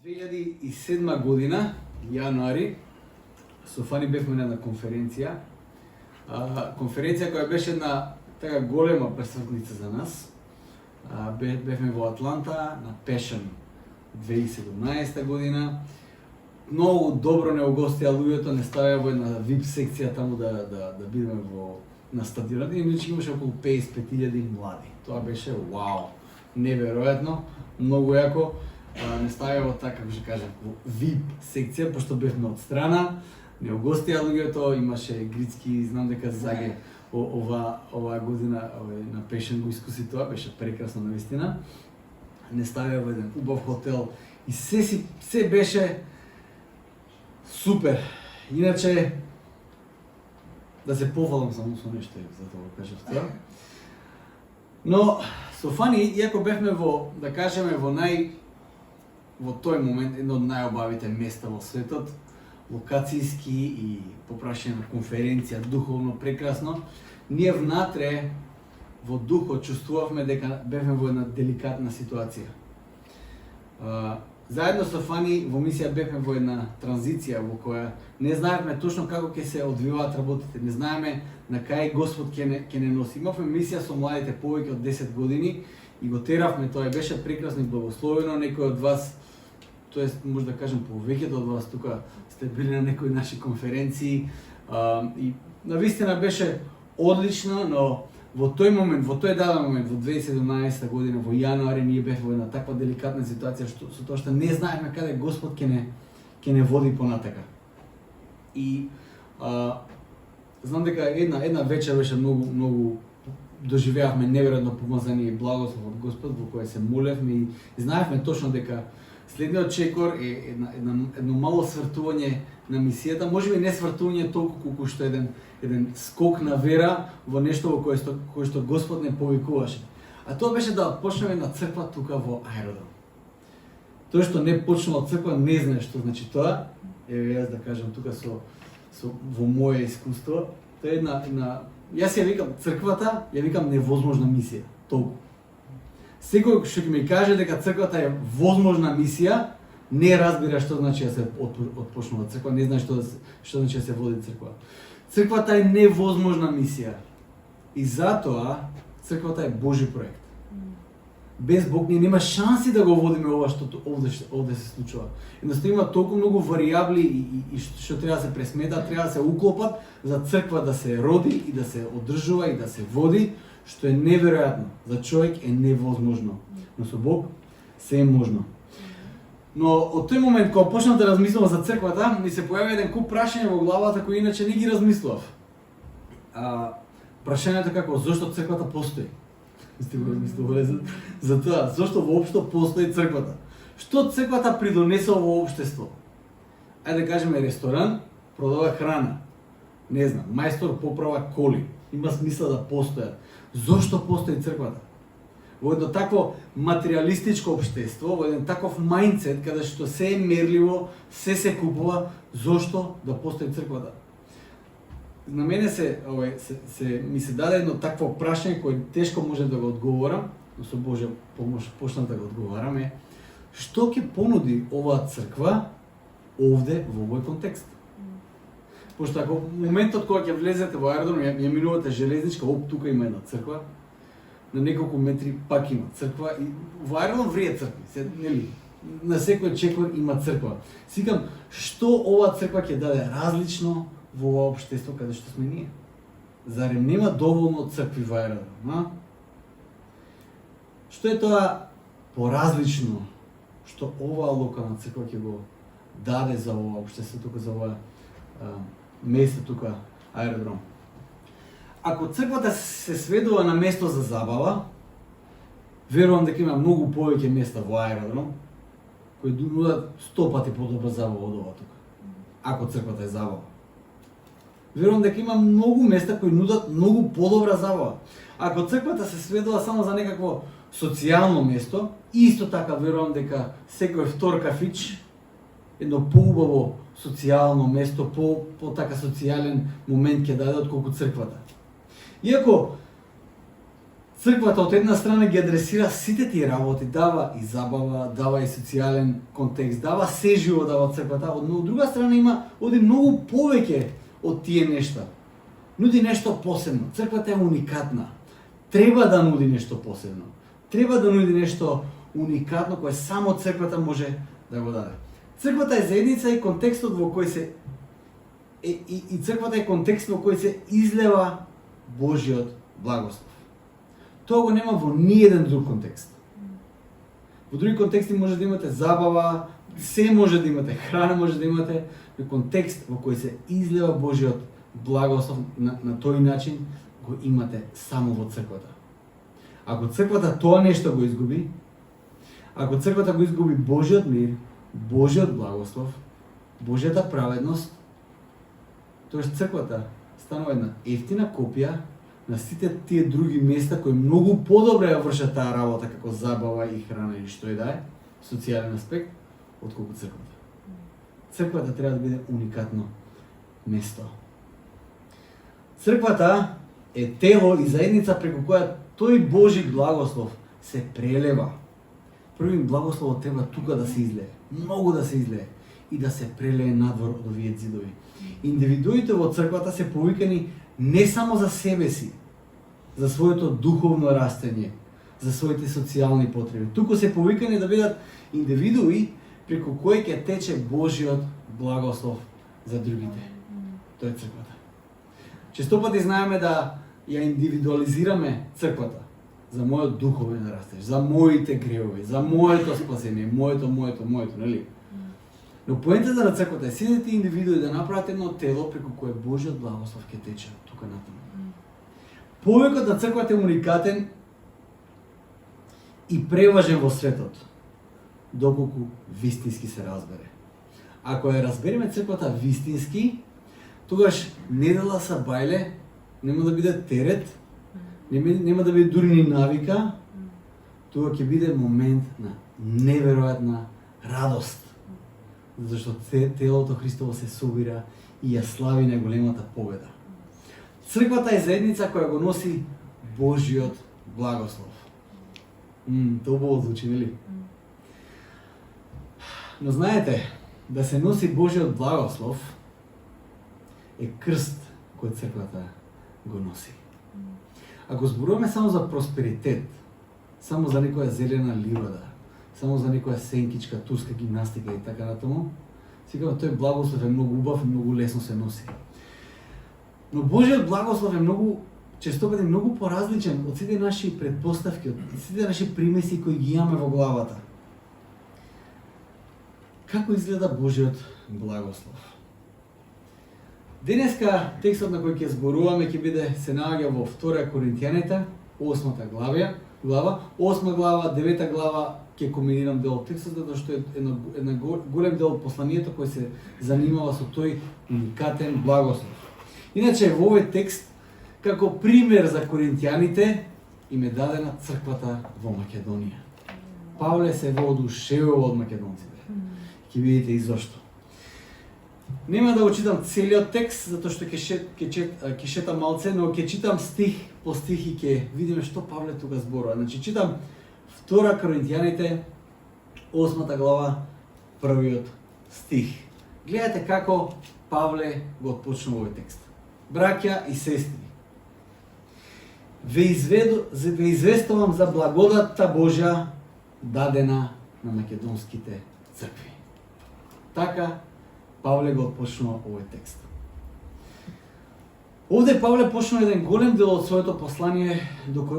2007 година, јануари, со Фани бевме на една конференција. Конференција која беше една така голема пресвртница за нас. Бевме во Атланта на Passion 2017 година. Многу добро не угостија луѓето, не ставија во една VIP секција таму да бидеме на стадионот. Иначе имаше околу 55.000 млади. Тоа беше вау, неверојатно, многу јако. Не ставија во така, како ќе кажам, во VIP секција, пошто бевме од страна, не угостија луѓето, имаше Грицки, знам дека Заге оваа година на Passion го искуси тоа, беше прекрасно навистина. Не ставија во еден убав хотел и се беше супер. Иначе, да се пофалам само со нешто, за тоа го кажав тоа. Но, со Фани, иако бевме да кажеме, во тој момент, едно од најобавите места во светот, локацијски и попрашена конференција, духовно прекрасно, ние внатре, во духот, чувствувавме дека бевме во една деликатна ситуација. Заедно со Фани во мисија бевме во една транзиција во која не знаевме точно како ќе се одвиваат работите, не знаеме на кај Господ ќе не носи. Имавме мисија со младите повеќе од 10 години и го теравме, тоа беше прекрасно и благословено. Некој од вас, тоест може да кажем повеќето од вас тука сте били на некои наши конференции и навистина беше одлично, но во тој момент, во тој даден момент, во 2017 година, во јануари, ние бевме во една таква деликатна ситуација со тоа што не знаевме каде Господ ќе не води понатака. И знам дека една вечер беше многу доживеавме неверојатно помазание и благослов од Господ во кој се молевме и знаевме точно дека следниот чекор е едно мало свртување на мисијата, можеби не свртување толку колку што еден скок на вера во нешто во кое што Господ не повикуваше. А тоа беше да почнеме една црква тука во Аеродром. Тоа што не почнува црква не знае што значи тоа. Еве јас да кажам тука во моје искуство, тоа е една јас ја викам црквата, ја викам невозможна мисија. Толку. Секој што ќе ми каже дека црквата е возможна мисија, не разбира што значи да се отпочнува црква, не знае што значи да се води црква. Црквата е невозможна мисија. И затоа црквата е Божи проект. Без Бог ние нема шанси да го водиме ова што овде се случува. Едноставно има толку многу варијабли и што треба да се пресметат, треба да се уклопат за црква да се роди и да се одржува и да се води, што е неверојатно. За човек е невозможно, но со Бог се е можно. Но од тој момент кога почнав да размислувам за црквата, ми се појави еден куп прашања во главата кои иначе не ги размислував. Прашањето како зошто црквата постои? Сте го размислувале за тоа, зошто воопшто постои црквата? Што црквата придонесува во општество? Ајде да кажеме ресторан, продава храна. Не знам, мајстор поправа коли. Има смисла да постојат. Зошто постои црквата? Во едно такво материјалистичко општество, во еден таков мајндсет каде што се е мерливо, се купува, зошто да постои црквата? На мене ми се даде едно такво прашање кој тешко може да го одговорам, но со Божја помош почнав да го одговарам што ќе понуди оваа црква овде во овој контекст? Пошто ако моментот кога ќе влезете во Аеродром, ја минувате железничка, тука има една црква, на неколку метри пак има црква и во Аеродром врие цркви, нели? На секој чекор има црква. Сикам, што оваа црква ќе даде различно во ова општество каде што сме ние? Зарем нема доволно цркви во Аеродром, Што е тоа поразлично што оваа локална црква ќе го даде за ова општество тука, за ова место тука, Аеродром? Ако црквата се сведува на место за забава, верувам дека има многу повеќе места во Аеродром кои нудат 100 пати подобра забава од ова тука. Ако црквата е забава. Верувам дека има многу места кои нудат многу подобра забава. Ако црквата се сведува само за некакво социјално место, исто така верувам дека секој втор кафич, едно поубаво социјално место, по така социјален момент ќе даде отколку црквата. Иако Црквата од една страна ги адресира сите тие работи, дава и забава, дава и социјален контекст, дава се живо дава црквата, од друга страна има оди многу повеќе од тие нешта. Нуди нешто посебно. Црквата е уникатна. Треба да нуди нешто посебно. Треба да нуди нешто уникатно кое само црквата може да го даде. Црквата е заедница и контекстот во кој се и црквата е контекст во кој се излева Божиот благослов. Тоа го нема во ниеден друг контекст. Во други контексти може да имате забава, се може да имате, храна може да имате, но контекст во кој се излева Божиот благослов на тој начин го имате само во црквата. Ако црквата тоа нешто го изгуби, ако црквата го изгуби Божиот мир, Божиот благослов, Божјата праведност, тоеш црквата станува една ефтина копија на сите тие други места кои многу подобро ја вршат таа работа како забава и храна или што и да е, социјален аспект, отколку црквата. Црквата треба да биде уникатно место. Црквата е тело и заедница преку која тој Божи благослов се прелева. Први благословот треба тука да се излее, многу да се излее и да се прелее надвор од овие ѕидови. Индивидуите во црквата се повикани не само за себе си, за своето духовно растење, за своите социјални потреби. Туку се повикани да бидат индивидуи преку кои ќе тече Божиот благослов за другите. Тоа е црквата. Често пати знаеме да ја индивидуализираме црквата за мојот духовен растеж, за моите гревови, за моето спасение, моето, нели? Но поентата на црквата е сите тие индивидуи да направат едно тело преку кое Божиот благослов ќе тече тука натаму. Повикот на црквата е уникатен и преважен во светот, доколку вистински се разбере. Ако ја разбереме црквата вистински, тогаш недела са бајле нема да биде терет, нема да биде дури ни навика, тоа ќе биде момент на неверојатна радост. Зашто телото Христово се собира и ја слави на големата победа. Црквата е заедница која го носи Божиот благослов. Тоа убаво звучи, нели? Но знаете, да се носи Божиот благослов е крст кој црквата го носи. Ако зборуваме само за просперитет, само за некоја зелена ливада, само за некоја сенкичка, турска гимнастика и така натаму, сигурно тој благослов е многу убав и многу лесно се носи. Но Божиот благослов е многу, често пати многу поразличен од сите наши предпоставки, од сите наши примеси кои ги имаме во главата. Како изгледа Божиот благослов? Денеска текстот на кој ќе зборуваме ќе биде се наоѓа во 2 Коринтијаните, 8 глава, 8 глава, 9 глава ќе комбинирам дел од текстот затоа што е една голем дел од посланието кој се занимава со тој уникатен благослов. Иначе во овој текст како пример за коринтијаните им е дадена црквата во Македонија. Павле се воодушевува од македонците. Ќе видите и зошто. Нема да го читам целиот текст, затоа што ќе шетам малце, но ќе читам стих по стих и ќе видиме што Павле тука зборува. Значи читам 2 Коринтијаните, 8 глава, првиот стих. Гледате како Павле го отпочнува овој текст. Браќа и сестри, ве известувам за благодатта Божја дадена на македонските цркви. Така Павле го отпочнува овој текст. Овде Павле почнува еден голем дел од своето послание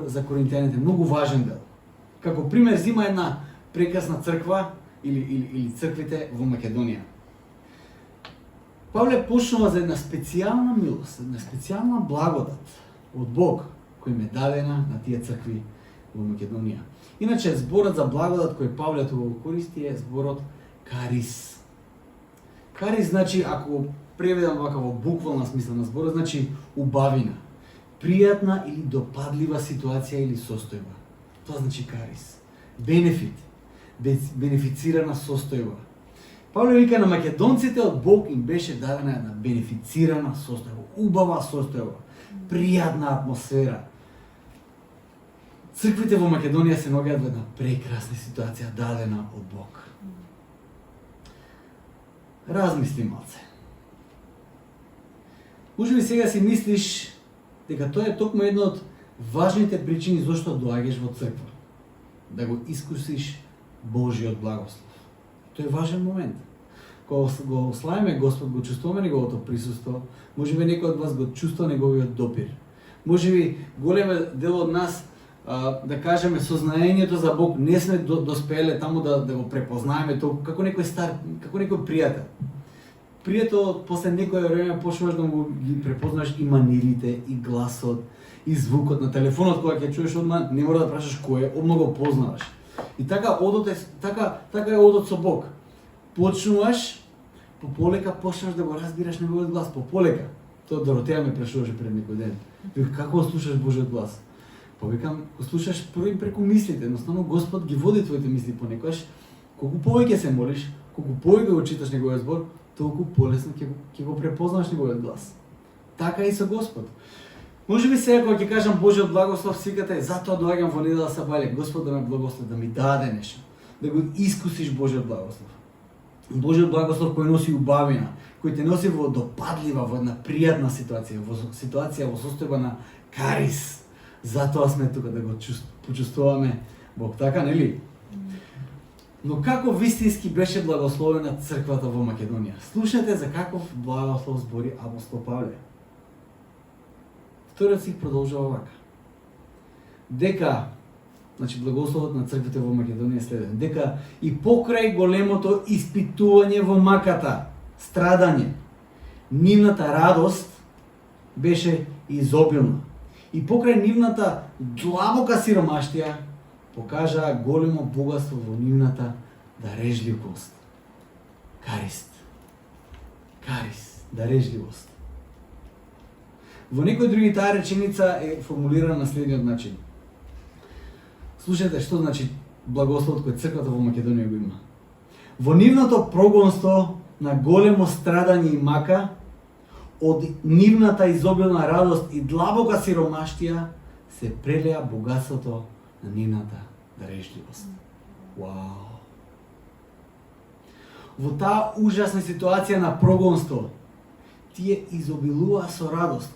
за коринтијаните, многу важен дел. Како пример зима една прекрасна црква или црквите во Македонија. Павле почнува за една специјална милост, една специјална благодат од Бог кој им е дадена на тие цркви во Македонија. Иначе зборот за благодат кој Павле тука го користи е зборот карис. Карис значи, ако преведам вака во буквална смисла на зборот, значи убавина, пријатна или допадлива ситуација или состојба. Тоа значи карис. Бенефит, бенефицирана состојба. Павле вика на македонците од Бог им беше дадена една бенефицирана состојба, убава состојба, пријатна атмосфера. Црквите во Македонија се наоѓаат во една прекрасна ситуација дадена од Бог. Размисли малце. Може би сега си мислиш дека тоа е токму една од важните причини зашто доаѓаш во црква. Да го искусиш Божиот благослов. Тоа е важен момент. Кога го славиме Господ, го чувствуваме неговото присуство, може би некој од вас го чувствува неговиот допир. Може би голем дел од нас, да кажеме, сознаењето за Бог не сме доспеле таму да го препознаеме толку како некој стар, како некој пријател. Пријател после некое време почнуваш да му ги препознаш и манирите, и гласот, и звукот на телефонот кога ќе чуеш одма, не мора да прашаш кој е, одма го познаваш. И така е одот со Бог. Почнуваш, пополека почнаш да го разбираш неговиот глас, пополека. Тоа Доротеја ме прашуваше пред некој ден. Вика, како слушаш Божиот глас? Повикам, го слушаш први преку мислите, едноставно Господ ги води твоите мисли понекогаш. Колку повеќе се молиш, колку повеќе го читаш неговиот збор, толку полесно ќе го препознаш неговиот глас. Така и со Господ. Може би сега кога ќе кажам Божиот благослов, сикате, затоа доаѓам во недела сабајле, Господ да ме благослови, да ми даде нешто, да го искусиш Божиот благослов. Божиот благослов кој носи убавина, кој те носи во допадлива, во една пријатна ситуација, во ситуација, во состојба на карис. Затоа сме тука да го почувствуваме Бог, така нели? Но како вистински беше благословена црквата во Македонија? Слушате за каков благослов збори апостол Павле. Вториот стих продолжува вака. Дека, значи благословот на црквите во Македонија е следен. Дека и покрај големото испитување во маката, страдање, нивната радост беше изобилна. И покрај нивната длабока сиромаштија покажаа големо богатство во нивната дарежливост. Карист, дарежливост. Во некои други таа реченица е формулирана на следниот начин. Слушайте што значи благословот кој црквата во Македонија го има. Во нивното прогонство на големо страдање и мака, од нивната изобилна радост и длабока сиромаштија се прелеа богатството на нивната дарежливост. Вау! Во таа ужасна ситуација на прогонство, тие изобилуваа со радост,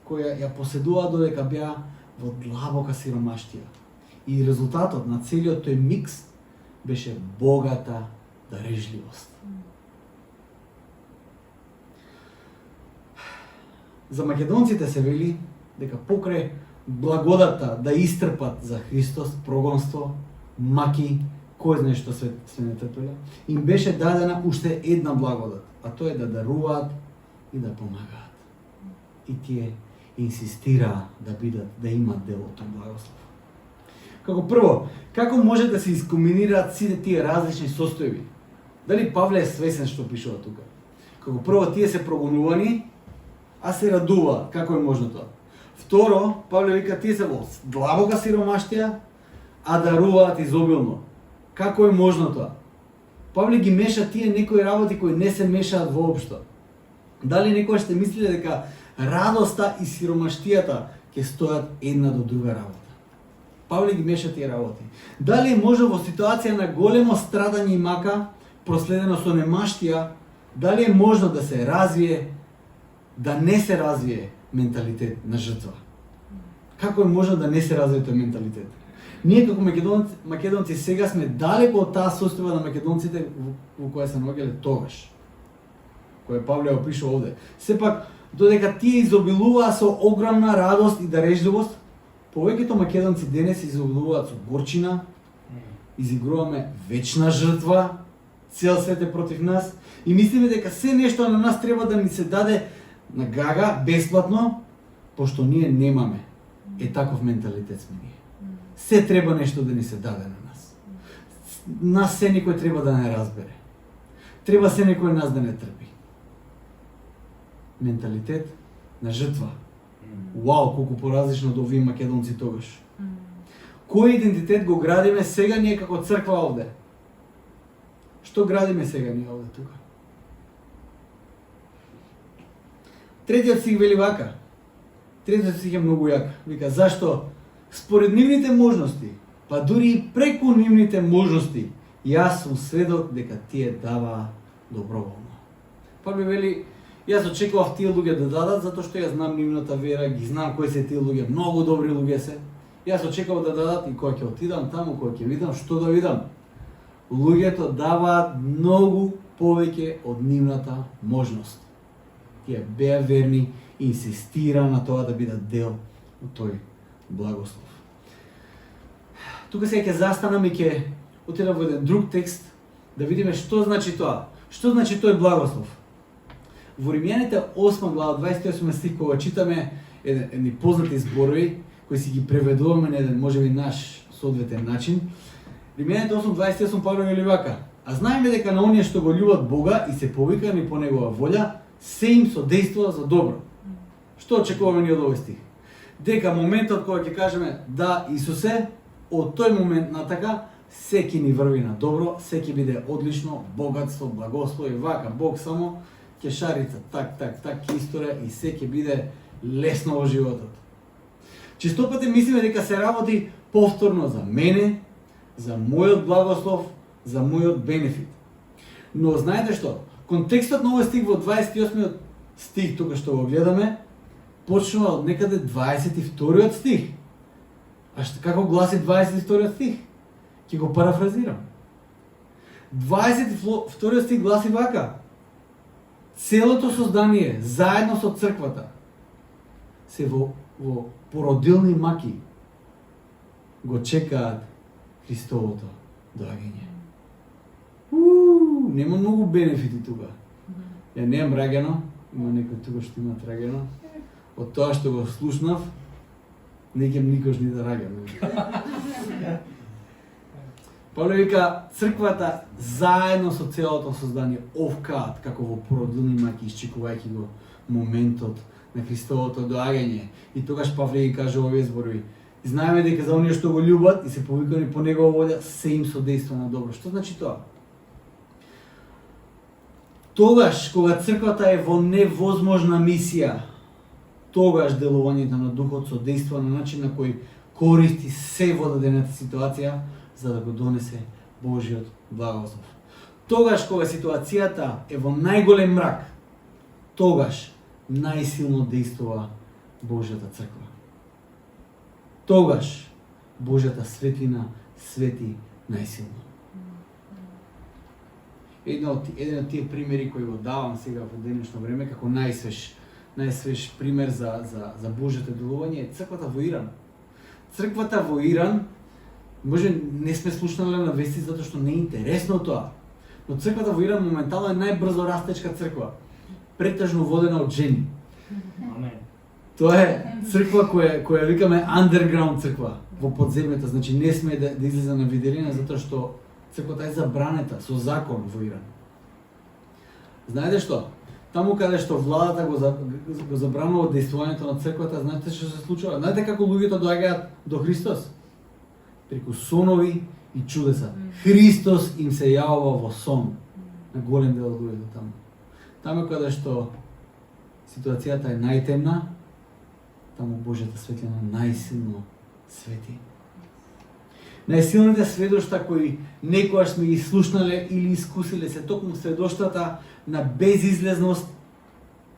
која ја поседуваа додека беа во длабока сиромаштија. И резултатот на целиот тој микс беше богата дарежливост. За македонците се вели дека покрај благодата да истрпат за Христос, прогонство, маки, кој знае што се не трпеле, им беше дадена уште една благодат, а тоа е да даруваат и да помагаат. И тие инсистираа да бидат, да имат дел од тој благослов. Како прво, како може да се искомбинираат сите тие различни состојби? Дали Павле е свесен што пишува тука? Како прво, тие се прогонувани, а се радуваат. Како е можно тоа? Второ, Павле вика, тие се во длабока сиромаштија, а даруваат изобилно. Како е можно тоа? Павле ги меша тие некои работи кои не се мешаат воопшто. Дали некој сте мислиле дека радоста и сиромаштијата ќе стојат една до друга работа? Павле ги меша тие работи. Дали може во ситуација на големо страдање и мака, проследено со немаштија, дали е можно да се развие, да не се развие менталитет на жртва? Како е можно да не се развие тој менталитет? Ние како македонци сега сме далеко од таа состојба на македонците во која се наоѓале тогаш, која Павле опишува овде. Сепак, додека тие изобилуваа со огромна радост и дарежливост, повеќето македонци денес изобилуваат со горчина, изигруваме вечна жртва, цел свет е против нас и мислиме дека се нешто на нас треба да ни се даде на гага, бесплатно, пошто ние немаме. Е таков менталитет сме ние. Се треба нешто да ни се даде на нас. Нас се некој треба да не разбере. Треба се некој нас да не трпи. Менталитет на жртва. Вау, колку поразлично од овие македонци тогаш. Кој идентитет го градиме сега ние како црква овде? Што градиме сега ние овде тука? Третиот стих вели вака. Третиот стих е многу јак. Вика, зашто според нивните можности, па дури и преку нивните можности, јас сум сведок дека тие даваа доброволно. Павле вели, јас очекував тие луѓе да дадат, затоа што ја знам нивната вера, ги знам кои се тие луѓе, многу добри луѓе се. Јас очекував да дадат и кога ќе отидам таму, кога ќе видам што да видам. Луѓето даваат многу повеќе од нивната можност. Тие беа верни и инсистира на тоа да бидат дел од тој благослов. Тука сега ќе застанам и ќе отидам во еден друг текст да видиме што значи тоа. Што значи тој благослов? Во Римјаните 8 глава 28 стих кога читаме едни познати зборови кои си ги преведуваме на еден можеби наш соодветен начин. Римјаните 8:28 Павле вели вака: а знаеме дека на оние што го љубат Бога и се повикани по негова волја, се им содействува за добро. Што очекуваме ние од овој стих? Дека моментот кога ќе кажеме да Исусе, од тој момент натака се ќе ни врви на добро, се ќе биде одлично, богатство, благослов и вака Бог само ќе шарица так ќе историја и се ќе биде лесно во животот. Често пати мислиме дека се работи повторно за мене, за мојот благослов, за мојот бенефит. Но знаете што? Контекстот на овој стих во 28 стих тука што го гледаме почнува од некаде 22 стих. А што како гласи 22 стих? Ќе го парафразирам. 22 стих гласи вака: целото создание заедно со црквата се во породилни маки го чекаат Христовото доаѓање. Нема многу бенефити тука. Ја немам раѓено, има некој тука што има раѓено. Од тоа што го слушнав, не ќе никош ни да раѓам. Павле вика, црквата заедно со целото создание овкаат како во породилни маки, исчекувајќи го моментот на Христовото доаѓање. И тогаш Павле ги каже овие зборови: знаеме дека за оние што го љубат и се повикани по негова волја, се им содейства на добро. Што значи тоа? Тогаш кога црквата е во невозможна мисија, тогаш делувањето на Духот содейства на начин на кој користи се во дадената ситуација за да го донесе Божиот благослов. Тогаш кога ситуацијата е во најголем мрак, тогаш најсилно действува Божјата црква. Тогаш Божјата светлина свети најсилно. Еден од тие примери кои го давам сега во денешно време како најсвеж пример за Божјото делување е црквата во Иран. Црквата во Иран, може не сме слушнале на вести затоа што не е интересно тоа, но црквата во Иран моментално е најбрзо растечка црква, претежно водена од жени. Тоа е црква која викаме underground црква, во подземјата, значи не сме да излезе на виделина затоа што црквата е забранета со закон во Иран. Знаете што? Таму каде што владата го забранува дејствувањето на црквата, знаете што се случува? Знаете како луѓето доаѓаат до Христос? Преку сонови и чудеса. Христос им се јавува во сон на голем дел од луѓето таму. Таму каде што ситуацијата е најтемна, таму Божјата светлина најсилно свети. Најсилните сведоштва кои некојаш сме ги слушнале или искусиле се токму сведоштвата на безизлезност,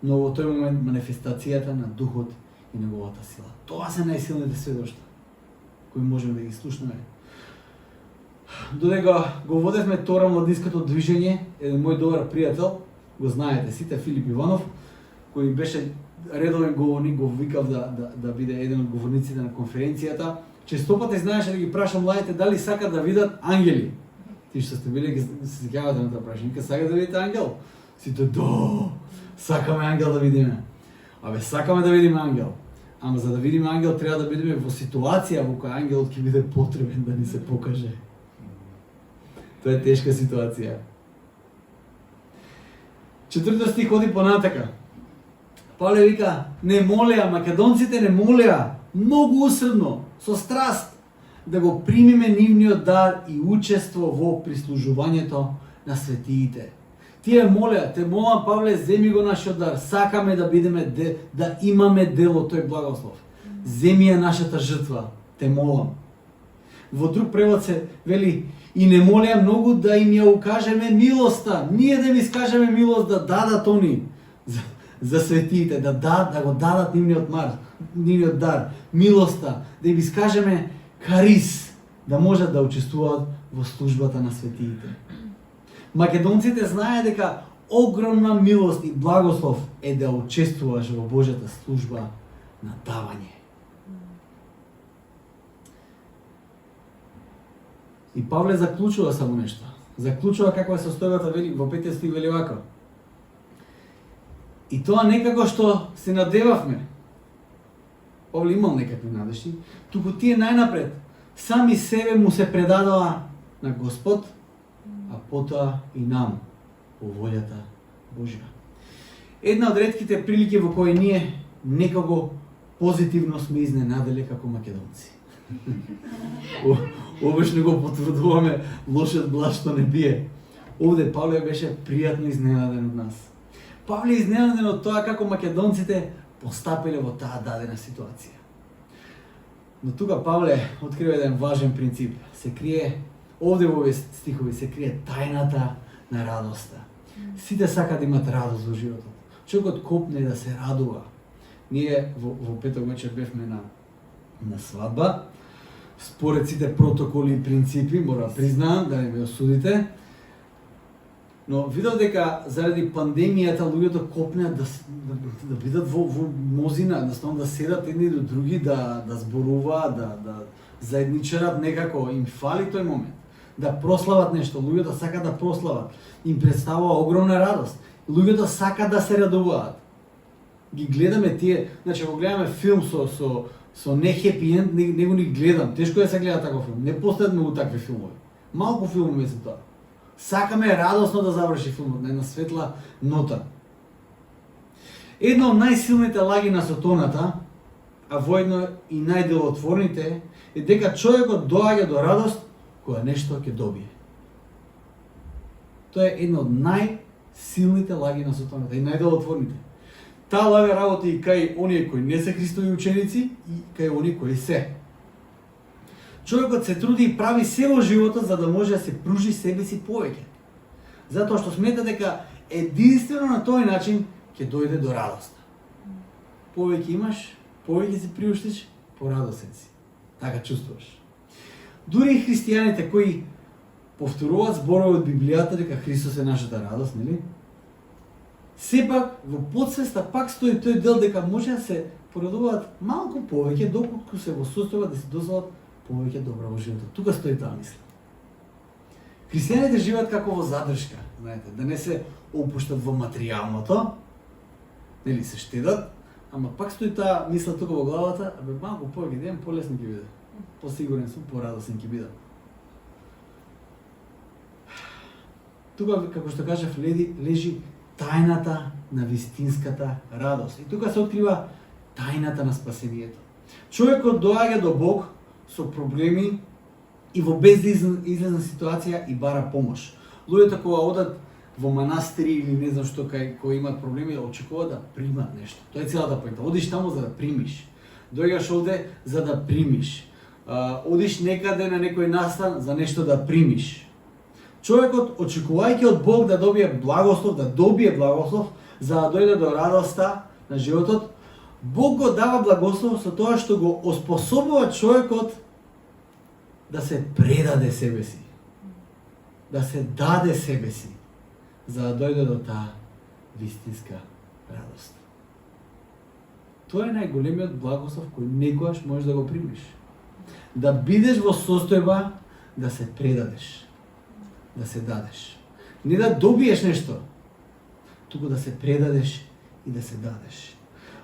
но во тој момент манифестацијата на Духот и неговата сила. Тоа се најсилните сведоштва кои можеме да ги слушнеме. Додека го водевме Тора младинското движење, еден мој добар пријател, го знаете сите, Филип Иванов, кој беше редовен говорник, го викав да биде еден од говорниците на конференцијата. Често пати знаеше да ги праша младите дали сакат да видат ангели. Ти што сте били, се сеќавате на тоа прашање, сакате да видите ангел? Сите, да, сакаме ангел да видиме. Абе, сакаме да видиме ангел. Ама за да видиме ангел треба да бидеме во ситуација во која ангелот ќе биде потребен да ни се покаже. Тоа е тешка ситуација. 4 стих ходи понатака. Павле вика, не молеа, македонците не молеа, многу усредно, со страст, да го примиме нивниот дар и учество во прислужувањето на светиите. Тие молеа, те молам Павле, земи го нашиот дар, сакаме да бидеме да имаме дел од тој благослов. Земи ја нашата жртва, те молам. Во друг превод се вели и не молеа многу да им ја укажеме милоста. Ние да им искажеме милост да дадат они за светиите, да го дадат нивниот дар, милоста, да им искажеме карис, да можат да учествуваат во службата на светиите. Македонците знае дека огромна милост и благослов е да учествуваш во Божјата служба на давање. И Павле заклучува само нешто. Заклучува каква е состојбата, вели во 5 стих, вели вака. И тоа некако што се надевавме. Павле имал некакви надежди, туку тие најнапред сами себе му се предадоа на Господ, а потоа и нам по волјата Божја. Една од ретките прилики во кои ние некако позитивно сме изненаделе како македонци. Обично го потврдуваме, лошиот глас што не бие. Овде Павле беше пријатно изненаден од нас. Павле е изненаден од тоа како македонците постапиле во таа дадена ситуација. Но тука Павле открива еден важен принцип. Се крие, овде во овие стихови се крие тајната на радоста. Сите сакаат да имат радост во животот. Човекот копне да се радува. Ние во петок вечер бевме на свадба. Според сите протоколи и принципи, мора да признаам, да не ме осудите, но видов дека заради пандемијата луѓето копнеат да бидат во мозина, едноставно да седат едни до други, да зборуваат, да заедничарат некако, им фали тој момент. Да прослават нешто, луѓето сакаат да прослават, им представува огромна радост. Луѓето сакаат да се радуваат. Ги гледаме тие, значи го гледаме филм со не хепи енд, него ни гледам. Тешко е да се гледа таков филм. Не постојат многу такви филмови. Малку филмови се тоа. Сакаме радосно да заврши филмот на една светла нота. Една од најсилните лаги на сатоната, а воедно и најделотворните, е дека човекот доаѓа до радост кога нешто ќе добие. Тоа е една од најсилните лаги на сатоната и најделотворните. Таа лага работи и кај оние кои не се Христови ученици и кај оние кои се. Човекот се труди и прави се во животот за да може да се пружи себе си повеќе. Затоа што смета дека единствено на тој начин ќе дојде до радост. Повеќе имаш, повеќе си приуштиш, порадосен си. Така чувствуваш. Дури и христијаните кои повторуваат зборови од Библијата дека Христос е нашата радост, нели? Сепак во подсвеста пак стои тој дел дека може да се порадуваат малку повеќе доколку се во состојба да се дозволат повеќе добро во животот. Тука стои таа мисла. Христијаните живеат како во задршка, знаете, да не се опуштат во материјалното, нели се штедат, ама пак стои таа мисла тука во главата, абе малку повеќе ден полесно ќе биде. Посигурен сум, порадосен ќе бидам. Тука, како што кажав, лежи тајната на вистинската радост. И тука се открива тајната на спасението. Човекот доаѓа до Бог со проблеми и во безизлезна ситуација и бара помош. Луѓето кога одат во манастири или не знам што кои имаат проблеми, очекуваат да примат нешто. Тоа е целата поента. Одиш таму за да примиш. Доаѓаш овде за да примиш. Одиш некаде на некој настан за нешто да примиш. Човекот, очекувајќи од Бог да добие благослов, за да дојде до радоста на животот, Бог го дава благослов со тоа што го оспособува човекот да се предаде себе си. Да се даде себе си, за да дојде до таа вистинска радост. Тоа е најголемиот благослов кој некогаш можеш да го примиш. Да бидеш во состојба да се предадеш, да се дадеш. Не да добиеш нешто, туку да се предадеш и да се дадеш.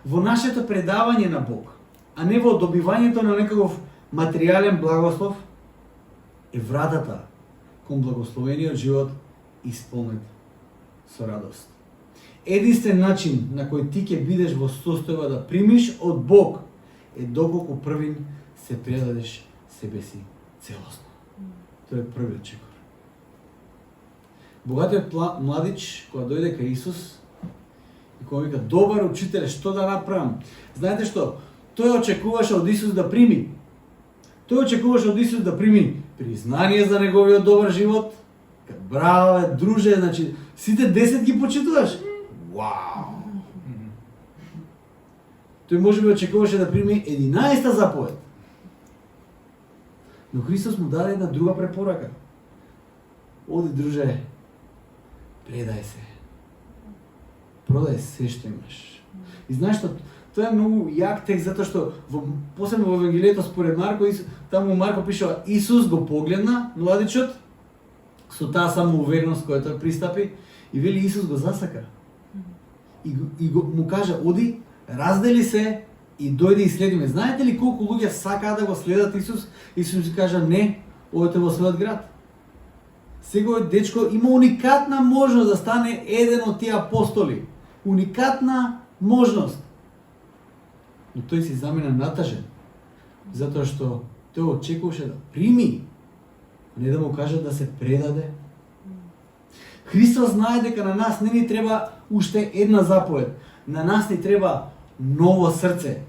Во нашето предавање на Бог, а не во добивањето на некаков материјален благослов, е вратата кон благословениот живот исполнет со радост. Единствен начин на кој ти ќе бидеш во состојба да примиш од Бог е доколку првин се предадеш себе си целосно. Тоа е првиот чекор. Богатиот младич, кога дојде кај Исус, и кога вика: добар учителе, што да направам? Знаете што? Тој очекуваше од Исус да прими. Тој очекуваше од Исус да прими признание за неговиот добар живот. Браве, друже, значи сите 10 ги почитуваш? Вау! Тој можеби очекуваше да прими 11-та заповед. Но Христос му даде една друга препорака. Оди, друже, предај се. Продај се што имаш. И знаеш што, тоа е многу јак текст, затоа што посебно во Евангелието според Марко, таму Марко пишува Исус го погледна младичот со таа самоувереност која тој пристапи и вели Исус го засака. И му кажа, оди, раздели се и дојде и следи ме. Знаете ли колку луѓе сакаат да го следат Исус? Исус си кажа, не, одете во својот град. Секој дечко има уникатна можност да стане еден од тие апостоли. Уникатна можност. Но тој си замина натажен. Затоа што тој очекуваше да прими, не да му каже да се предаде. Христос знае дека на нас не ни треба уште една заповед. На нас ни треба ново срце.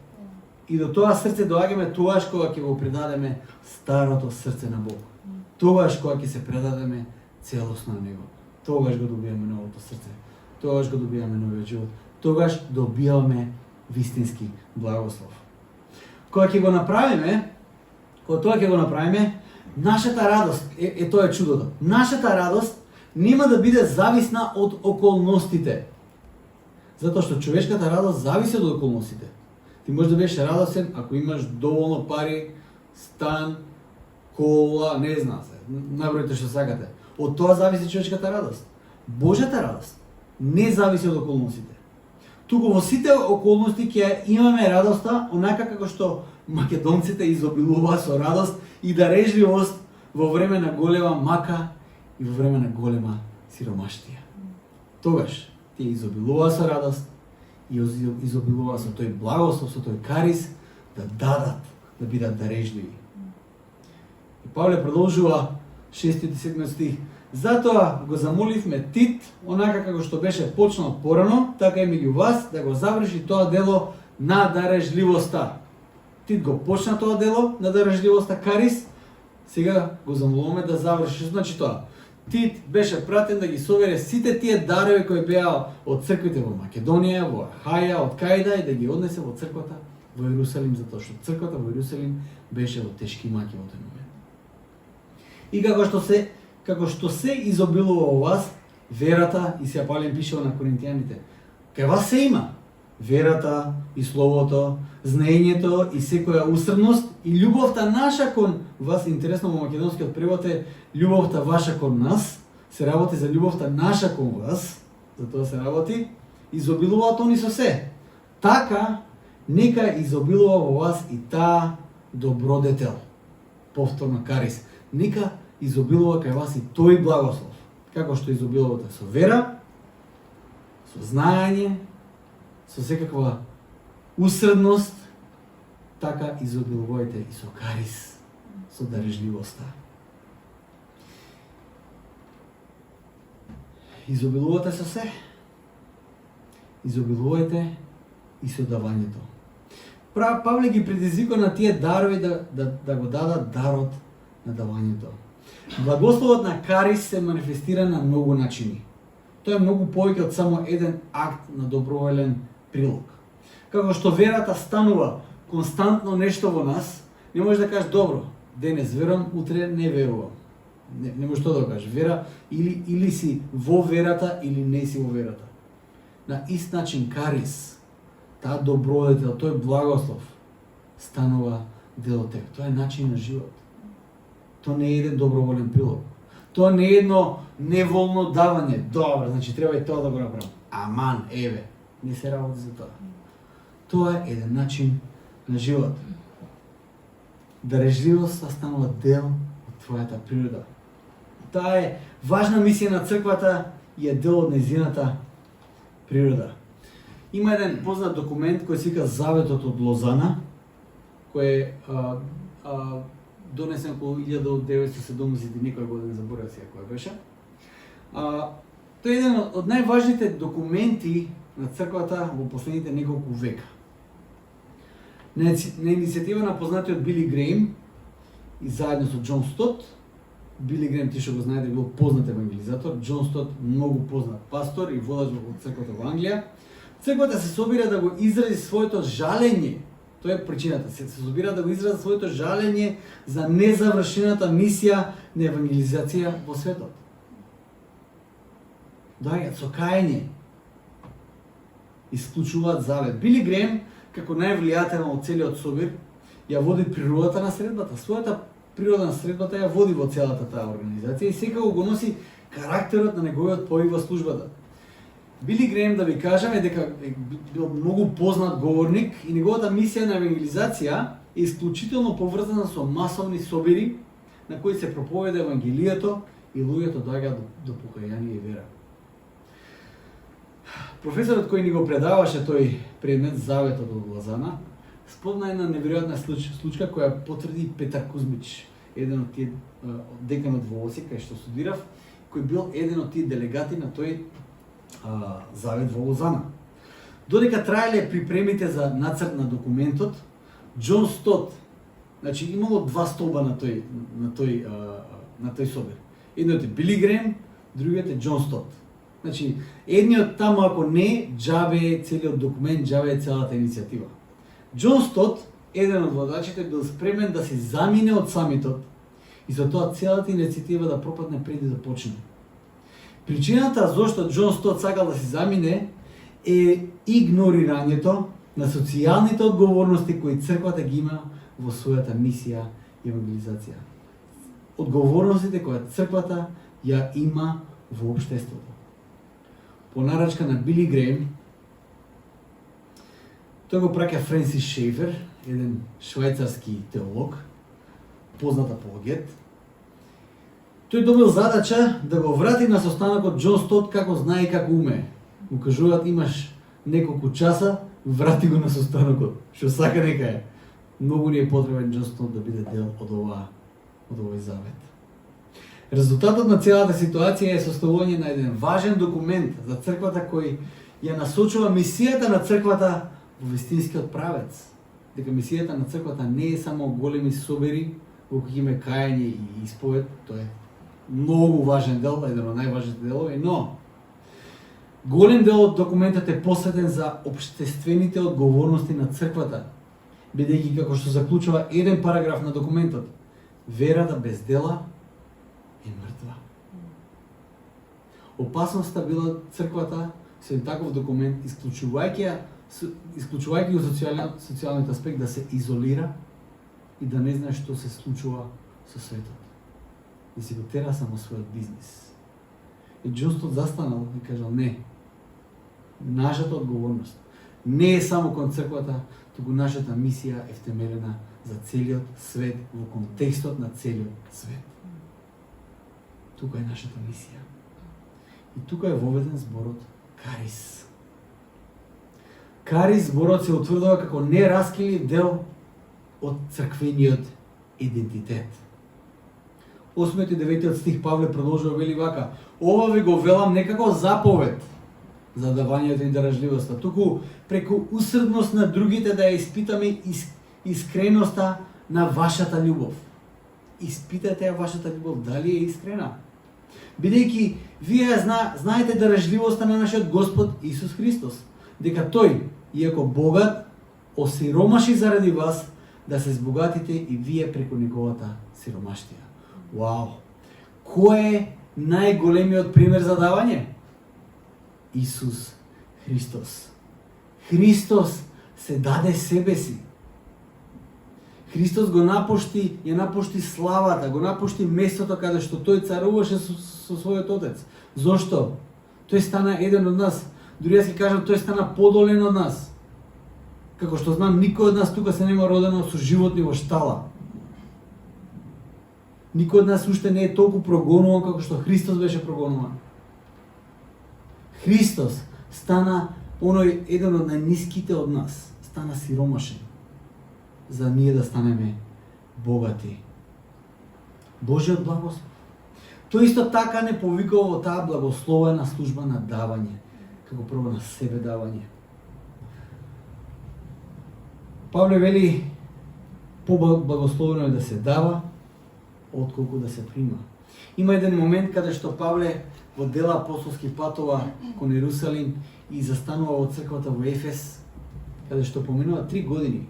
И до тоа срце доаѓаме тогаш кога ќе го предадеме старото срце на Бог. Тогаш кога ќе се предадеме целосно на Него. Тогаш го добиваме новото срце. Тогаш го добиваме новиот живот. Тогаш добиваме вистински благослов. Кога ќе го направиме, нашата радост, тоа е чудото. Нашата радост нема да биде зависна од околностите. Затоа што човечката радост зависи од околностите. Ти можеш да бидеш радосен ако имаш доволно пари, стан, кола, не знам се, набројте што сакате. Од тоа зависи човечката радост. Божјата радост не зависи од околностите. Туку во сите околности ќе имаме радоста, онака како што македонците изобилуваа со радост и дарежливост во време на голема мака и во време на голема сиромаштија. Тогаш тие изобилуваа со радост и изобилуваа со тој благослов, со тој карис да дадат, да бидат дарежливи. И Павле продолжува 6 и 7 стих. Затоа го замоливме Тит, онака како што беше почнал порано, така и меѓу вас, да го заврши тоа дело на дарежливоста. Тит го почна тоа дело на дарежливоста, карис, сега го замолуваме да заврши. Што значи тоа? Тит беше пратен да ги собере сите тие дарови кои беа од црквите во Македонија, во Ахаја, од кајда и да ги однесе во црквата во Јерусалим, затоа што црквата во Јерусалим беше во тешки маки во тој момент. И како што се изобилува во вас, верата, и се Павле пишува на Коринтијаните, кај вас се има верата и словото, знаењето и секоја усрдност и љубовта наша кон вас. Интересно, во македонскиот превод е љубовта ваша кон нас, се работи за љубовта наша кон вас, за тоа се работи, изобилуваат они со се. Така, нека изобилува во вас и таа добродетел. Повторно карис. Нека изобилува кај вас и тој благослов. Како што изобилувате со вера, со знаење, со секаква усредност, така изобилувајте и со карис, со дарежливоста. Изобилувате со се, изобилувајте и со давањето. Павле ги предизвикува на тие дарови да го дадат дарот на давањето. Благословот на карис се манифестира на многу начини. Тоа е многу повеќе од само еден акт на доброволен прилог. Како што верата станува константно нешто во нас, не можеш да кажеш добро, денес верувам, утре не верувам. Не можеш тоа да кажеш. Вера или си во верата или не си во верата. На ист начин карис, таа добродетел, тој благослов станува дел од тебе. Тоа е начин на живот. Тоа не е еден доброволен прилог. Тоа не е едно неволно давање. Добро, значи треба и тоа да го направам. Аман, еве. Не се работи за тоа. Тоа е еден начин на живот. Дарежливоста станува дел од твојата природа. Таа е важна мисија на црквата и е дел од нејзината природа. Има еден познат документ кој се вика Заветот од Лозана, кој е донесен околу 1970 некоја година, заборавам сега која беше. Тој е еден од најважните документи на црквата во последните неколку века. На иницијатива на познатиот Били Греим и заедно со Џон Стот. Били Грем, ти што го знаете, бил познат евангелизатор. Џон Стот, многу познат пастор и водач во црквата во Англија. Црквата се собира да го изрази своето жалење. Тоа е причината. Се собира да го изрази своето жалење за незавршената мисија на евангелизација во светот. Доаѓаат со каење. Исклучуваат завет. Били Грем, како највлијателен од целиот собир, ја води природата на средбата. Својата природа на средбата ја води во целата таа организација и секако го носи карактерот на неговиот повик во службата. Били Грем, да ви кажеме, дека бил многу познат говорник и неговата мисија на евангелизација е исклучително поврзана со масовни собири на кои се проповеда евангелието и луѓето доаѓаат до покаяние и вера. Професорот кој ни го предаваше тој предмет Заветот од Лозана спомна една неверојатна случка која потврди Петар Кузмич, еден од тие деканот во Осијек кај што студирав, кој бил еден од тие делегати на тој Завет во Лозана. Додека траеле припремите за нацрт на документот, Џон Стот, значи имало два столба на тој собир. Едниот е Били Грем, другиот е Џон Стот. Значи, едниот таму ако не, џабе е целиот документ, џабе е целата иницијатива. Џон Стот, еден од водачите, бил спремен да се замине од самитот и за тоа целата иницијатива да пропадне преди да почне. Причината зашто Џон Стот сакал да се замине е игнорирањето на социјалните одговорности кои црквата ги има во својата мисија и евангелизација. Одговорностите кои црквата ја има во општеството. По нарачка на Били Грем, тој го праќа Френсис Шефер, еден швајцарски теолог, познат апологет. Тој добил задача да го врати на состанокот Џон Стот како знае и како уме. Му кажуваат, имаш неколку часа, врати го на состанокот. Што сака нека е. Многу ни е потребен Џон Стот да биде дел од овој завет. Резултатот на целата ситуација е составување на еден важен документ за црквата кој ја насочува мисијата на црквата во вистинскиот правец. Дека мисијата на црквата не е само големи собери во кои има кајање и исповед, тоа е многу важен дел, еден од најважните делови, но голем дел од документот е посветен за општествените одговорности на црквата, бидејќи како што заклучува еден параграф на документот, верата без дела е мртва. Опасноста била црквата со таков документ, исклучувајќи го социјалниот аспект, да се изолира и да не знае што се случува со светот. Да си го тера само својот бизнис. И Џон Стот застанал и кажал, не, нашата одговорност не е само кон црквата, туку нашата мисија е втемелена за целиот свет, во контекстот на целиот свет. Тука е нашата мисија. И тука е воведен зборот карис. Карис зборот се утврдува како нераскинлив дел од црквениот идентитет. 8 и 9 стих Павле продолжува вели вака: ова ви го велам не како заповед за давањето и даражливоста, туку преку усрдност на другите да ја испитаме искреноста на вашата љубов. Испитате ја вашата љубов, дали е искрена? Бидејќи вие знаете даражливоста на нашиот Господ Исус Христос, дека тој, иако богат, осиромаши заради вас, да се збогатите и вие преку неговата сиромаштија. Вау! Кој е најголемиот пример за давање? Исус Христос. Христос се даде себе си. Христос ја напушти славата, го напушти местото каде што тој царуваше со својот Отец. Зошто? Тој стана еден од нас. Дури јас ќе кажам, тој стана подолен од нас. Како што знам, никој од нас тука се нема родено со животни во штала. Никој од нас уште не е толку прогонуван како што Христос беше прогонуван. Христос стана оној еден од најниските од нас, стана сиромашен, за ние да станеме богати. Божиот благослов. Тој исто така не повикува во таа благословена служба на давање, како прво на себе давање. Павле вели, поблагословено е да се дава отколку да се прима. Има еден момент каде што Павле во дела апостолски патува кон Ерусалим и застанува во црквата во Ефес, каде што поминува 3 години.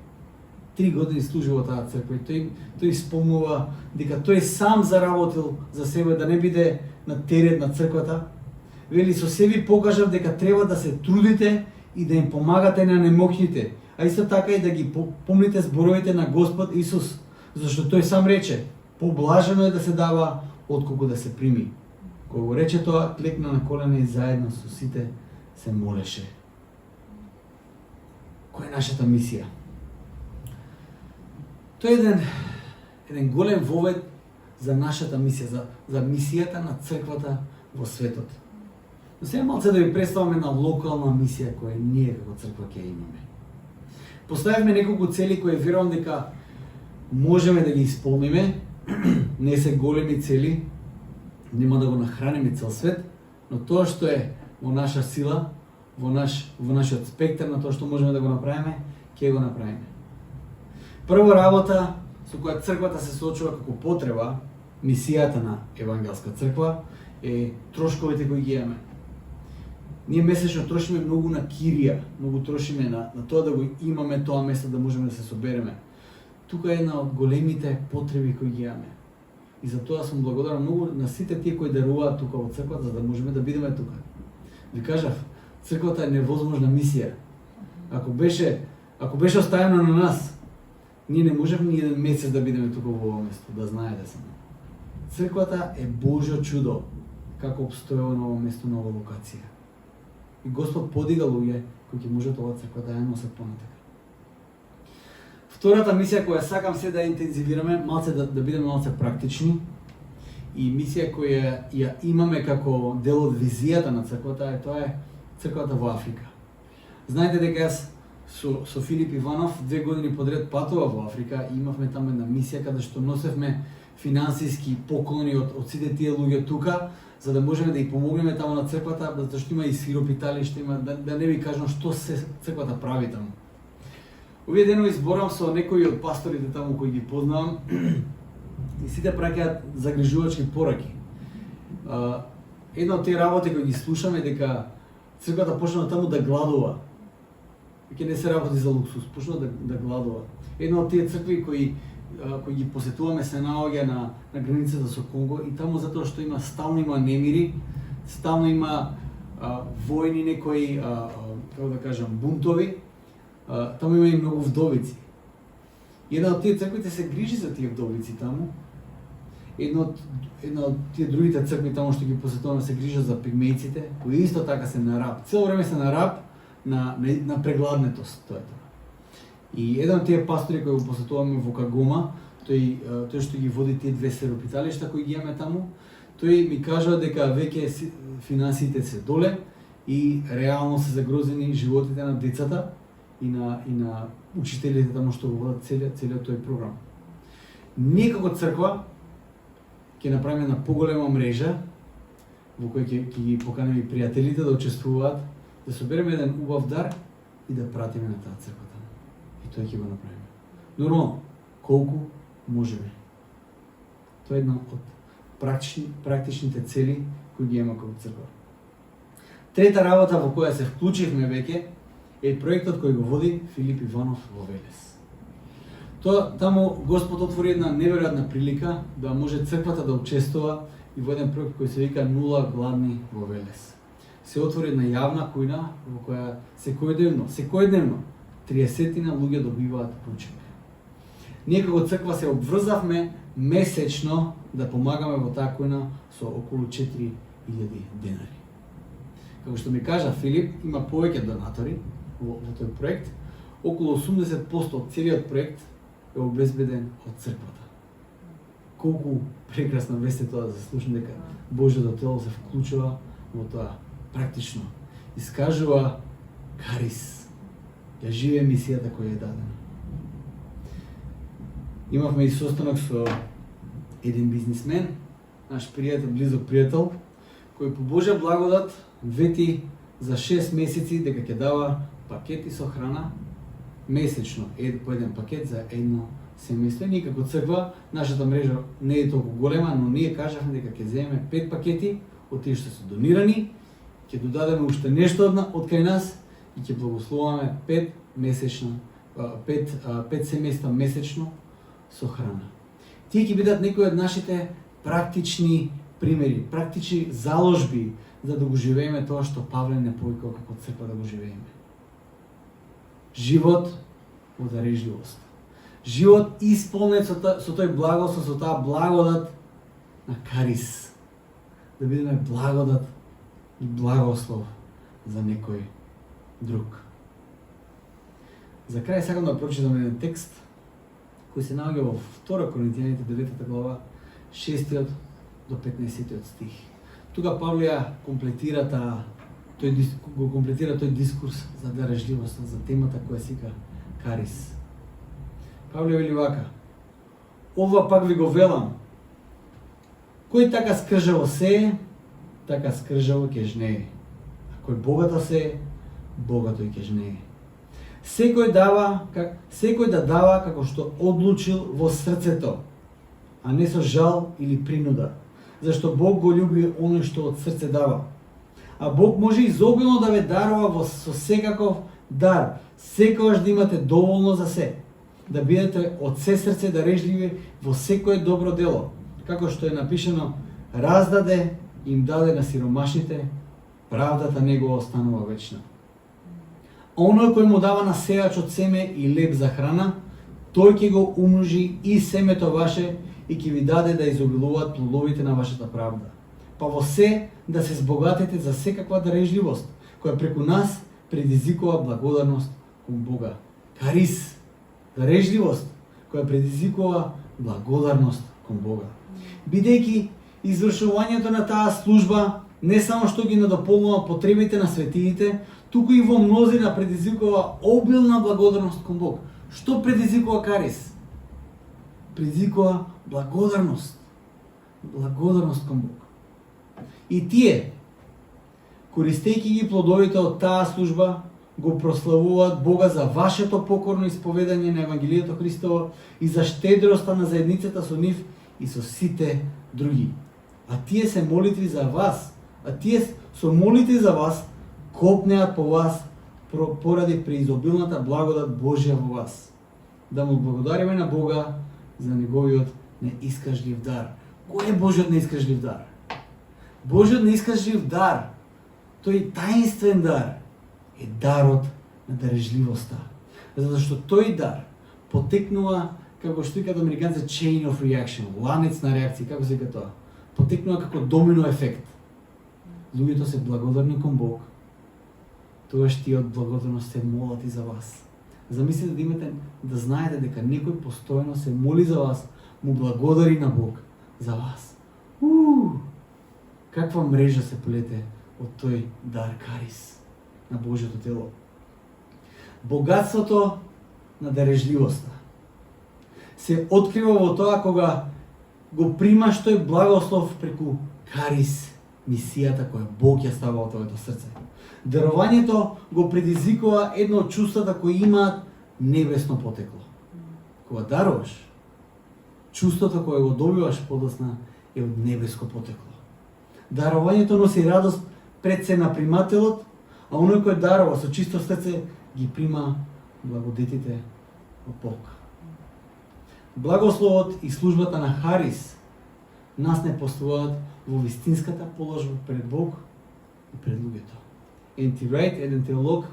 3 години служува таа црква и тој спомнува дека тој сам заработил за себе да не биде на терет на црквата. Вели, со себе покажав дека треба да се трудите и да им помагате на немокните, а исто така и да ги помните зборовите на Господ Исус, зашто тој сам рече, поблажено е да се дава отколку да се прими. Кога го рече тоа, клекна на колена и заедно со сите се молеше. Која е нашата мисија? Тоа е еден голем вовед за нашата мисија, за мисијата на црквата во светот. Но сега малце да ви представаме на локална мисија која ние како црква ќе имаме. Поставивме неколку цели кои верувам дека можеме да ги исполниме. Не се големи цели, нема да го нахраниме цел свет, но тоа што е во наша сила, во нашиот спектар на тоа што можеме да го направиме, ќе го направиме. Прва работа со која црквата се соочува како потреба, мисијата на Евангелска црква, е трошковите кои ги имаме. Ние месечно трошиме многу на кирија, многу трошиме на тоа да го имаме тоа место да можеме да се собереме. Тука е една од големите потреби кои ги имаме. И за тоа сум благодарен многу на сите тие кои даруваат тука во црквата за да можеме да бидеме тука. Ви кажав, црквата е невозможна мисија. Ако беше оставено на нас, ние не можевме ни еден месец да бидеме тука во ова место, да знаете само. Црквата е Божјо чудо како обстојува на ова место, на ова локација. И Господ подига луѓе кои ќе можат оваа црква да ја носат понатака. Втората мисија која сакам се да интензивираме, малце да бидеме малце практични, и мисија која ја имаме како дел од визијата на црквата тоа е црквата во Африка. Знаете дека јас со Филип Иванов 2 години подред патува во Африка и имавме таму една мисија каде што носевме финансиски поклони од сите тие луѓе тука, за да можеме да ја помогнеме таму на црквата, затоа што има и сиропиталиште, има да не ви кажам што се црквата прави таму. Овие денови зборам со некои од пасторите таму кои ги познавам и сите праќаат загрижувачки пораки. Една од тие работи кои ги слушаме дека црквата почна таму да гладува. Веќе не се работи за луксус, почна да гладува. Една од тие цркви кои ги посетуваме се наоѓа на границата со Конго и таму затоа што стално има немири, стално има војни некои како да кажам бунтови. Таму има и многу вдовици. Една од тие црквите се грижи за тие вдовици таму. Една од тие другите цркви таму што ги посетуваме се грижи за пигмејците, кои исто така се на раб. Цело време се на раб на прегладнетост, тоа е тоа. И еден од тие пастори кои го посетуваме во Кагома, тој што ги води тие 2 сиропиталишта кои ги имаме таму, тој ми кажа дека веќе финансиите се доле и реално се загрозени животите на децата и на учителите таму што го водат целиот тој програм. Ние како црква ќе направиме на поголема мрежа во која ќе ги поканеме и пријателите да учествуваат, да собереме еден убав дар и да пратиме на таа црква таму. И тоа ќе го направиме. Нормално, колку можеме. Тоа е една од практичните цели кои ги има како црква. Трета работа во која се вклучивме веќе е проектот кој го води Филип Иванов во Велес. Таму Господ отвори една неверојатна прилика да може црквата да учествува и во еден проект кој се вика Нула гладни во Велес. Се отвори една јавна кујна во која секојдневно 30 луѓе добиваат ручек. Ние како црква се обврзавме месечно да помагаме во таа кујна со околу 4000 денари. Како што ми кажа Филип, има повеќе донатори во тој проект. Околу 80% од целиот проект е обезбеден од црквата. Колку прекрасна вест е тоа да се слушне дека Божјото тело се вклучува во тоа практично. Искажува карис. Ја живее мисијата која е дадена. Имавме и состанок со еден бизнисмен, наш пријател, близок пријател, кој по Божја благодат вети за 6 месеци дека ќе дава пакети со храна месечно, по еден пакет за едно семејство. Ние како црква, нашата мрежа не е толку голема, но ние кажавме дека ќе земеме 5 пакети од тие што се донирани, ќе додадеме уште нешто од кај нас и ќе благословуваме 5 семејства месечно со храна. Тие ќе бидат некои од нашите практични примери, практични заложби за да го живееме тоа што Павле не повикал како црква да го живееме. Живот во дарежливост. Живот исполнет со тој благослов, со таа благодат на карис. Да бидеме благодат и благослов за некој друг. За крај сакам да прочитам еден текст кој се наоѓа во 2 Коринтијаните 9 глава 6 до 15 стих. Тука Павле комплетира тој дискурс за дарежливост, за темата која се вика карис. Павле вели вака: ова пак ви го велам, кој така скржаво сее, така скржаво ќе жнее. А кој богато сее, богато и ќе жнее. Секој да дава како што одлучил во срцето, а не со жал или принуда, зашто Бог го љуби оној што од срце дава. А Бог може изобилно да ве дарува со секаков дар, секогаш да имате доволно за се, да бидете од се срце дарежливи во секое добро дело, како што е напишано: раздаде, им даде на сиромашните, правдата негова останува вечна. Оној кој му дава на сејачот семе и леп за храна, тој ќе го умножи и семето ваше и ќе ви даде да изобилуваат плодовите на вашата правда. Па во се да се збогатите за секаква дарежливост, која преку нас предизвикува благодарност кон Бога. Карис, дарежливост, која предизвикува благодарност кон Бога. Бидејќи извршувањето на таа служба не само што ги надополнува потребите на светиите, туку и во мнозина предизвикува обилна благодарност кон Бог. Што предизвикува карис? Предизвикува благодарност. Благодарност кон Бог. И тие, користејќи ги плодовите од таа служба, го прославуваат Бога за вашето покорно исповедање на Евангелието Христово и за штедроста на заедницата со нив и со сите други. А тие се молитви за вас, со молитви за вас копнеат по вас поради преизобилната благодат Божја во вас. Да му благодариме на Бога за неговиот неискажлив дар. Кој е Божјот неискажлив дар? Божјот неискажлив дар, тој таинствен дар, е дарот на дарежливоста. Затоа што тој дар потекнува, како што викаат американците, chain of reaction, ланец на реакции, како се вика тоа? Потекнува како домино ефект. Луѓето се благодарни кон Бог, тогаш тие од благодарност се молат и за вас. Замислете да знаете дека некој постојано се моли за вас, му благодари на Бог за вас. Каква мрежа се плете од тој дар карис на Божјото тело. Богатството на дарежливоста се открива во тоа кога го примаш тој благослов преку карис, мисијата која Бог ја става во твоето срце. Дарувањето го предизвикува едно од чувствата кои имаат небесно потекло. Кога даруваш, чувството кое го добиваш подосна е од небеско потекло. Дарувањето носи радост пред се на примателот, а оној кој дарува со чисто срце ги прима благодетите од Бог. Благословот и службата на Харис нас не поставуваат во вистинската положба пред Бог и пред луѓето. N.T. Wright, еден теолог,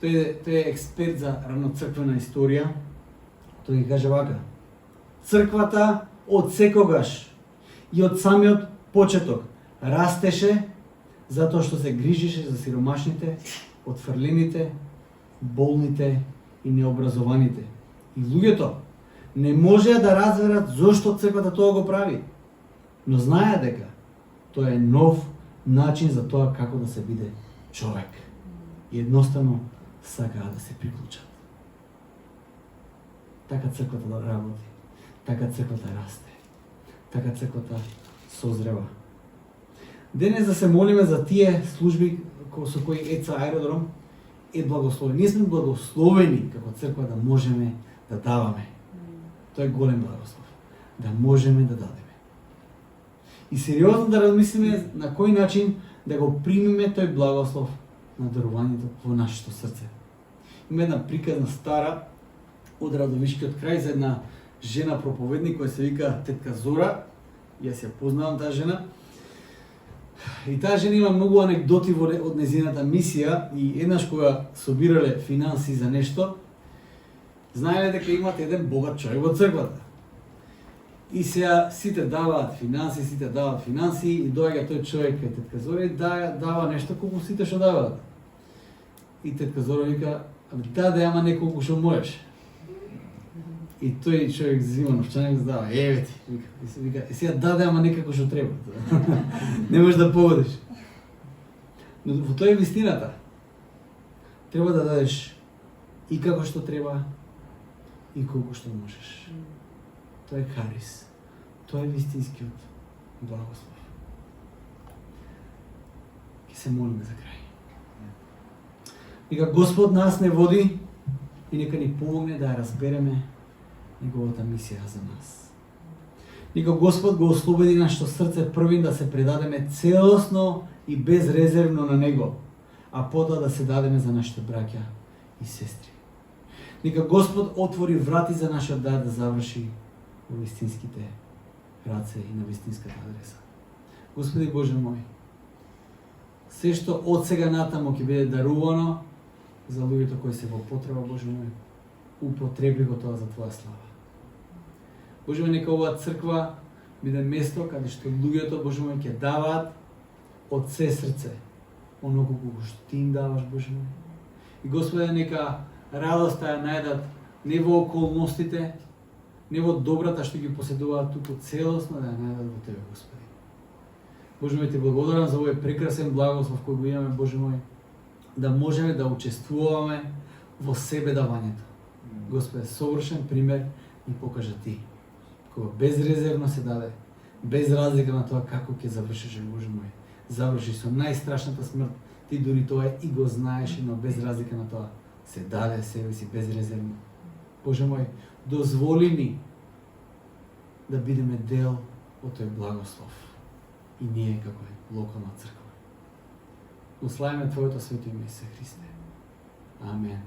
тој е експерт за раноцрквена историја, тој ги каже вака: црквата од секогаш и од самиот почеток растеше затоа што се грижише за сиромашните, отфрлените, болните и необразованите. И луѓето не можеа да разберат зошто црквата тоа го прави, но знаеа дека тоа е нов начин за тоа како да се биде човек. И едноставно сакаа да се приклучат. Така црквата да работи, така црквата расте, така црквата созрева. Денес да се молиме за тие служби со кои ЕЦА Аеродром е благословен. Ние сме благословени како црква да можеме да даваме. Тоа е голем благослов. Да можеме да дадеме. И сериозно да размислиме на кој начин да го примиме тој благослов на дарувањето во нашето срце. Има една приказна стара од Радовишкиот крај за една жена проповедник која се вика тетка Зора. Јас ја познавам таа жена. И таа жена има многу анекдоти од незината мисија и еднаш кога собирале финанси за нешто, знаеле дека имате еден богат човек во црквата. И сега сите даваат финанси и доаѓа тој човек кај тетка Зора и дава нешто колку сите што даваат. И тетка Зора вика, даде ама неколку што можеш. И тој човек зима новчаник дава, еве ти, вика, и сега даде ама некако што треба. Не можеш да погодиш. Но во тоа е вистината. Треба да дадеш и како што треба, и колку што можеш. Тоа е харис. Тоа е вистинскиот благослов. Ке се молиме за крај. Нека Господ нас не води и нека ни помогне да ја разбереме неговата мисија за нас. Нека Господ го ослободи нашето срце првин да се предадеме целосно и безрезервно на Него, а потоа да се дадеме за нашите браќа и сестри. Нека Господ отвори врати за нашиот дар да заврши во вистинските раце и на вистинската адреса. Господи Боже мој, се што од сега натаму ќе биде дарувано за луѓето кои се во потреба, Боже мој, употреби го тоа за Твоја слава. Боже мој, нека оваа црква биде место каде што луѓето, Боже мој, ќе даваат од се срце оноко колку што Ти им даваш, Боже мој. И Господи, нека радоста ја најдат не во околностите, не во добрата што ги поседуваат, туку целосно да ја најдат во Тебе, Господи. Боже мој, Ти благодарам за овој прекрасен благослов кој го имаме, Боже мој, да можеме да учествуваме во себе давањето. Господи, совршен пример ни покажа Ти, кога безрезервно се даде, без разлика на тоа како ќе завршиш, Боже мој. Заврши со најстрашната смрт, Ти дури тоа и го знаеш, но без разлика на тоа се даде себе си безрезервно. Боже мој, дозволи ни да бидеме дел од тој благослов и ние како локална црква. Уславиме Твоето свето име, Исе Христе. Амен.